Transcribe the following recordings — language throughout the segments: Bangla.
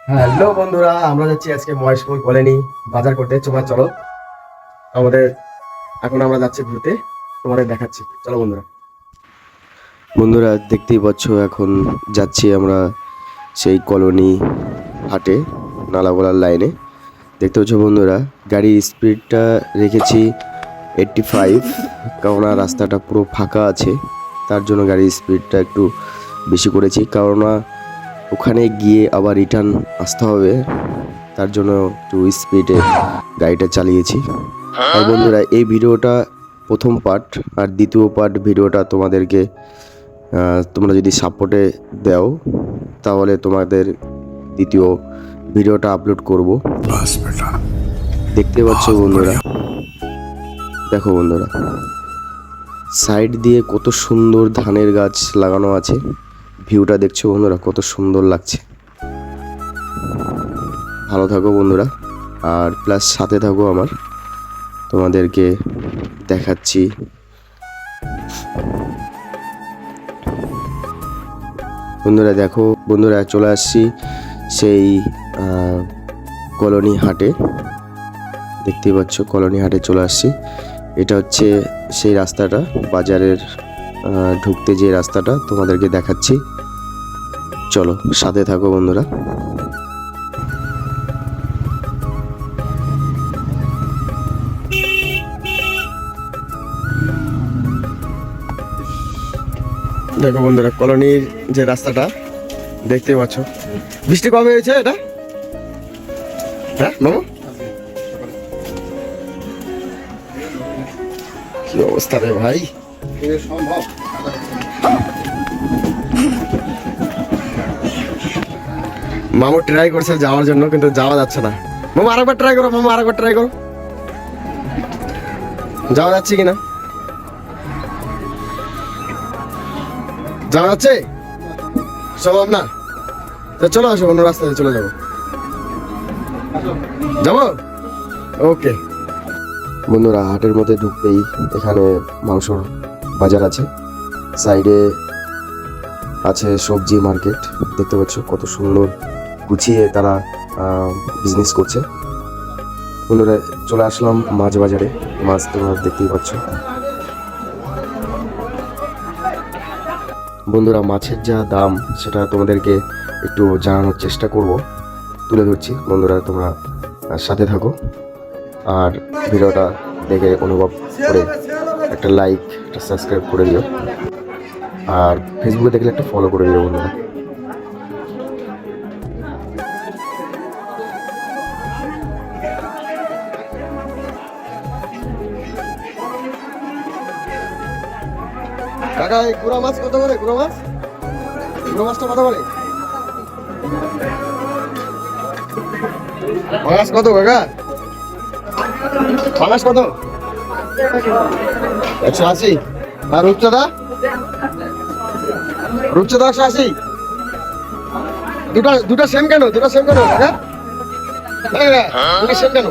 হ্যালো বন্ধুরা, আমরা যাচ্ছি আজকে মহেশপুর কলোনি বাজার করতে। তোমার চলো, আমাদের এখন আমরা যাচ্ছি ঘুরতে, তোমাদের দেখাচ্ছি। চলো বন্ধুরা। বন্ধুরা দেখতেই পাচ্ছ, এখন যাচ্ছি আমরা সেই কলোনি হাটে, নালাগোলার লাইনে। দেখতে পাচ্ছ বন্ধুরা, গাড়ির স্পিডটা রেখেছি 85, কেননা রাস্তাটা পুরো ফাঁকা আছে, তার জন্য গাড়ির স্পিডটা একটু বেশি করেছি, কেননা ওখানে গিয়ে আবার রিটার্ন আসতে হবে, তার জন্য একটু স্পিডে গাড়িটা চালিয়েছি। আর বন্ধুরা, এই ভিডিওটা প্রথম পার্ট, আর দ্বিতীয় পার্ট ভিডিওটা তোমাদেরকে তোমরা যদি সাপোর্টে দাও তাহলে তোমাদের দ্বিতীয় ভিডিওটা আপলোড করব। দেখতে পাচ্ছ বন্ধুরা, দেখো বন্ধুরা, সাইড দিয়ে কত সুন্দর ধানের গাছ লাগানো আছে। ভিউটা দেখছো বন্ধুরা, কত সুন্দর লাগছে। ভালো থাকো বন্ধুরা, আর প্লাস সাথে থাকো আমার, তোমাদেরকে দেখাচ্ছি। বন্ধুরা দেখো বন্ধুরা, চলে আসছি সেই কলোনি হাটে। দেখতেই পাচ্ছ, কলোনি হাটে চলে আসছি। এটা হচ্ছে সেই রাস্তাটা, বাজারের ঢুকতে যে রাস্তাটা তোমাদেরকে দেখাচ্ছি। চলো সাথে থাকো বন্ধুরা। দেখো বন্ধুরা, কলোনির যে রাস্তাটা দেখতে পাচ্ছ। বৃষ্টি কবে হয়েছে এটা? হ্যাঁ মামা, কি অবস্থা রে ভাই। মামু ট্রাই করছে যাওয়ার জন্য, কিন্তু যাওয়া যাচ্ছে না। মামা আরেকবার ট্রাই করো, মামা আরেকবার ট্রাই করো, যাওয়া যাচ্ছে কিনা। যাওয়া যাচ্ছে সম্ভব না? তো চলো আসো, অন্য রাস্তায় চলে যাবো। যাবো, ওকে। বন্ধুরা, হাটের মধ্যে ঢুকতেই এখানে মাংসর বাজার আছে, সাইডে আছে সবজি মার্কেট। দেখতে পাচ্ছ কত সুন্দর গুছিয়ে তারা বিজনেস করছে। বন্ধুরা চলে আসলাম মাছ বাজারে, মাছ তোমরা দেখতেই পাচ্ছ। বন্ধুরা, মাছের যা দাম সেটা তোমাদেরকে একটু জানানোর চেষ্টা করব, তুলে ধরছি। বন্ধুরা তোমরা সাথে থাকো, আর ভিডিওটা দেখে অনুভব করে একটা লাইক, একটা সাবস্ক্রাইব করে দিও, আর ফেসবুকে দেখলে একটা ফলো করে দিও বন্ধুরা। কাকা এই গুড়া মাছ কত করে? গুড়া মাছ, গুড়া মাছটা কত করে? পাঙাশ কত কাকা? পাঙাশ কত? 180। আর রূপচাঁদা? রূপচাঁদা 180। দুটা সেম কেন? দুটা সেম কেন কাকা? দুটা সেম কেন?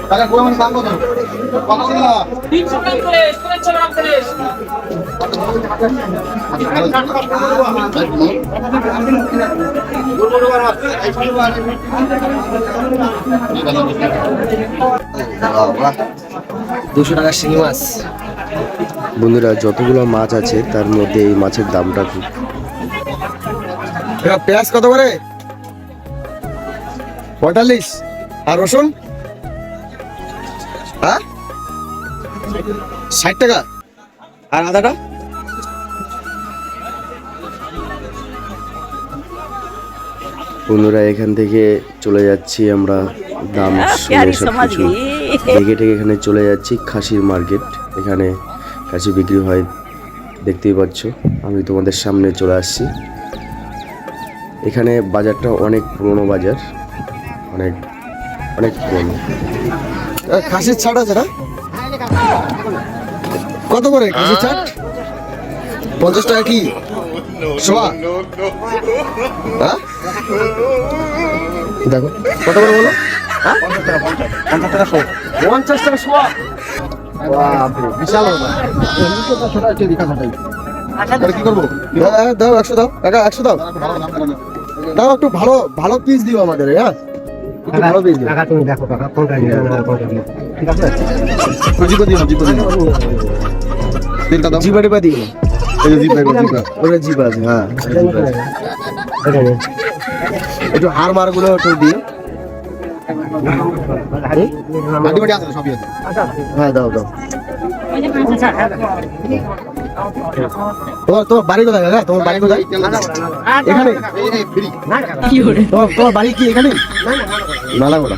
কাকা গুড়া মাছ দাম কত? কত টাকা? 350, 200 টাকা শিঙি মাছ। বন্ধুরা, যতগুলো মাছ আছে তার মধ্যে এই মাছের দামটা খুব। পেঁয়াজ কত করে? 45। আর রসুন? হ্যাঁ 60 টাকা। আর আদাটা? বন্ধুরা, এখান থেকে চলে যাচ্ছি আমরা, দাম শুনে সব কিছু দেখে টেকে এখানে চলে যাচ্ছি খাসির মার্কেট। এখানে খাসি বিক্রি হয়, দেখতেই পাচ্ছ। আমি তোমাদের সামনে চলে আসছি। এখানে বাজারটা অনেক পুরনো বাজার, অনেক অনেক পুরনো। খাসির ছাট আছে না? কত করে খাসির ছাট? 50 টাকা কি শোয়া? হ্যাঁ দেখো কত করে বলো? 50 টাকা শোয়া। 50 টাকা শোয়া, বিশাল। কি করবো? দাও 100 দাও কাকা, 100 দাও। দাও একটু ভালো ভালো পিস দিও আমাদের, হ্যাঁ একটু ভালো পিস দিও। তুমি দেখো কাকা কোনটা নিয়ে ঠিক আছে? জিপে দিও না, জিপে দিও না। তেলটা দাও। জিবা টিবা দিও। এই যে জিপে, জিপে। ওটা জিবা আছে, হ্যাঁ জিবা আছে। একটু হাড় মার গুলো একটু দিও। মাটি মাটি আছে, সবই আছে। হ্যাঁ দাও দাও। তোমার বাড়ি কোথায় কাকা? তোমার বাড়ি কোথায়? এখানে? ফ্রি। তোমার বাড়ি কি এখানে? নালাগোলা।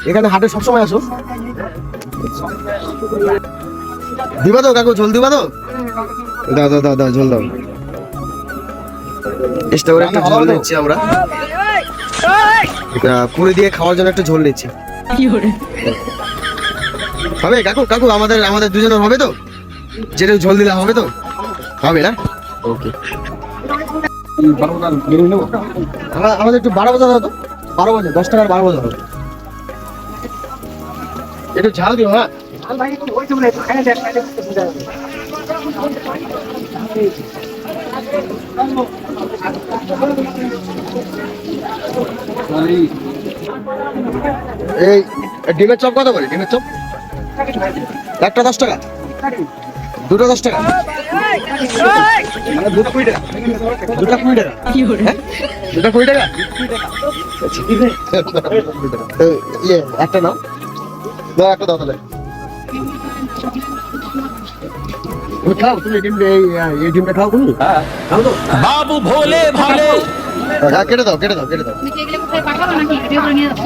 এখানে হাটে সবসময় আসো? দিবা তো কাকু, ঝোল দিবা তো? দাও দাও দাও দাও, ঝোল দাও। চেষ্টা করে একটা ঝোল নিচ্ছি আমরা। পুরি দিয়ে খাওয়ার জন্য একটা ঝোল নিচ্ছি। হবে কাকু? কাকু আমাদের দুজনের হবে তো? যেটা ঝোল দিলে হবে তো? হবে না? ওকে। আমাদের একটু 12 বাজা দাও তো। 12 বাজে, 10 টাকার 12 বাজা দাও। একটু ঝাল দিও, হ্যাঁ। এই ডিমের চপ কত করে? ডিমের চপ একটা 10 টাকা, দুটো 10 টাকা, মানে দুটো 20 টাকা। দুটো 20 টাকা, হ্যাঁ? দুটো 20 টাকা। তো ইয়ে একটা নাও, দাও, একটা দাও তাহলে। তুমি খাও, তুমি এই ডিমটা খাও তুমি? হ্যাঁ খাও তো। বাবু ভোলে ভালে হ্যাঁ, কেটে দাও, কেটে দাও, কেটে দাও। তুমি কি এগুলো কোথায় পাঠাবো নাকি ভিডিও করে নিয়ে যাচ্ছ?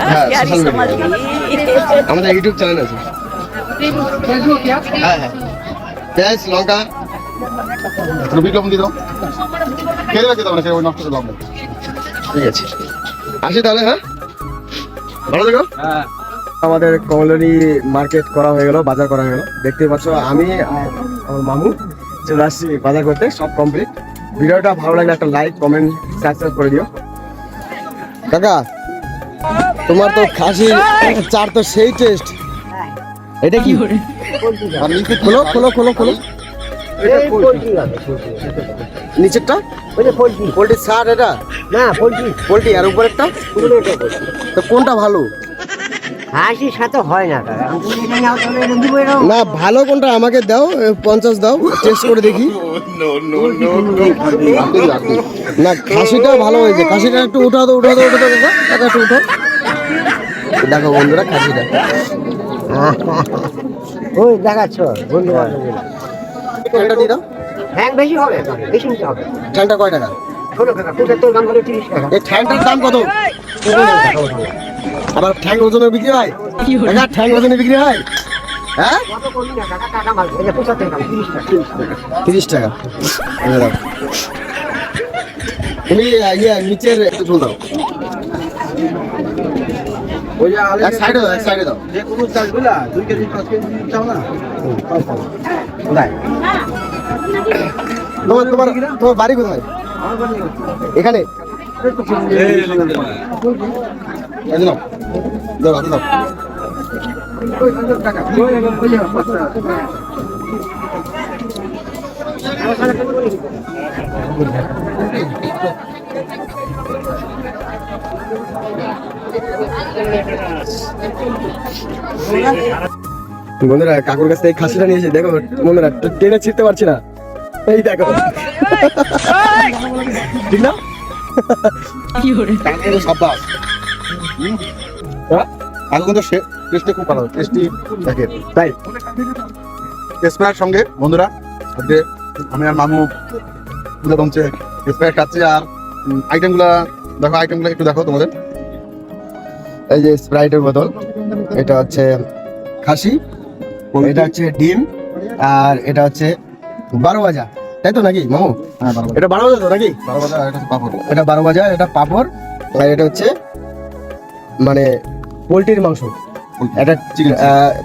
হ্যাঁ, সোশ্যাল মিডিয়া। আমাদের ইউটিউব চ্যানেল আছে। হ্যাঁ হ্যাঁ, পেঁয়াজ লঙ্কা একটু বিজ্ঞাপন দিয়ে দাও। খেয়ে দেবে, খেতে হবে না, খেয়ে ওই নষ্ট করে লাভ নেই। ঠিক আছে, আসি তাহলে, হ্যাঁ ভালো থেকো। আমাদের কমলানি মার্কেট করা হয়ে গেল, বাজার করা হয়ে গেল। দেখতে পাচ্ছ আমি আর আমার মামু চলে আসছি বাজার করতে, সব কমপ্লিট। ভিডিওটা ভালো লাগলে একটা লাইক কমেন্ট সাবস্ক্রাইব করে দিও। কাকা তোমার তো খাসির চার তো সেই টেস্ট। এটা কি? আর নিচে কি? খোলো খোলো খোলো খোলো। নিচেরটা পোল্ট্রির ছাড়, এটা না পোল্ট্রি পোল্ট্রি, আর উপরেরটা তো কোনটা ভালো? হাসির সাথে হয় না কাকা। তুমি এটা নাও তাহলে এটা দিব এরকম। না ভালো কোনটা আমাকে দাও, 50 দাও, টেস্ট করে দেখি। না খাসিটা ভালো হয়েছে, খাসিটা একটু উঠাও তো, উঠাও তো, উঠাও তো কাকা, কাকা একটু উঠাও। দেখো বন্ধুরা খাসিটা। ওই দেখাচ্ছ বন্ধু বান্ধব। ঠ্যাংটা দিয়ে দাও। হ্যাঁ বেশি হবে কাকা, বেশি নিতে হবে। ঠ্যাংটা কয় টাকা? শোনো কাকা, কোথায় তোর দাম হলো 30 টাকা। এই ঠ্যাংটার দাম কত? আবার ঠ্যাং ওজনে বিক্রি হয়? কাকা ঠ্যাং ওজনে বিক্রি হয়? হ্যাঁ কত করবি না কাকা, টাকা মাল এটা 75 টাকা, 30 টাকা। 30 টাকা। এই দাও। তুমি ইয়ে নিচের একটু ঝোল দাও। এক সাইডে দাও, এক সাইডে দাও। যে কোনো চালগুলা 2 কেজি 5 কেজি চাও না? নাই। তোমার তোমার বাড়ি কোথায়? এখানে? এই যে নাও। দাও, হাতে দাও। বন্ধুরা কাকুর কাছ থেকে খাসিটা নিয়েছি, দেখো বন্ধুরা টেনে ছিঁড়তে পারছি না, এই দেখো। ঠিক না? তাহলে সাব্বাস। হ্যাঁ? আগে কিন্তু টেস্টে খুব ভালো, টেস্টি থাকে। তাই স্প্রাইট সঙ্গে বন্ধুরা আজকে আমি আর মামু হচ্ছে স্প্রাইট খাচ্ছি। আর আইটেমগুলা দেখো, আইটেমগুলো একটু দেখো তোমাদের। এই যে স্প্রাইটের বোতল, এটা হচ্ছে খাসি, এটা হচ্ছে ডিম, আর এটা হচ্ছে 12 ভাজা, তাই তো নাকি মামু? হ্যাঁ, 12 এটা 12 ভাজা তো নাকি? 12 বাজা, এটা হচ্ছে পাপড়। এটা 12 ভাজা, এটা পাঁপড়, আর এটা হচ্ছে মানে পোলট্রির মাংস। এটা চিকেন।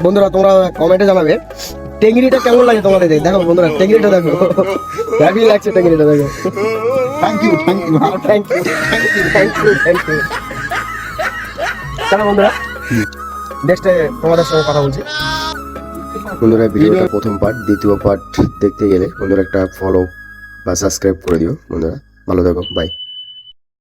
বন্ধুরা তোমরা কমেন্টে জানাবে টেংরিটা কেমন লাগে তোমাদের। দেখো বন্ধুরা টেংরিটা দেখো, হেভি লাগছে টেংরিটা, দেখো। Thank you, thank you. Thank you thank you thank you. চলো বন্ধুরা নেক্সটে তোমাদের সঙ্গে কথা বলছি। বন্ধুরা ভিডিওটা প্রথম পার্ট, দ্বিতীয় পার্ট দেখতে গেলে বন্ধুরা একটা ফলো বা সাবস্ক্রাইব করে দিও বন্ধুরা। ভালো থাকো, বাই।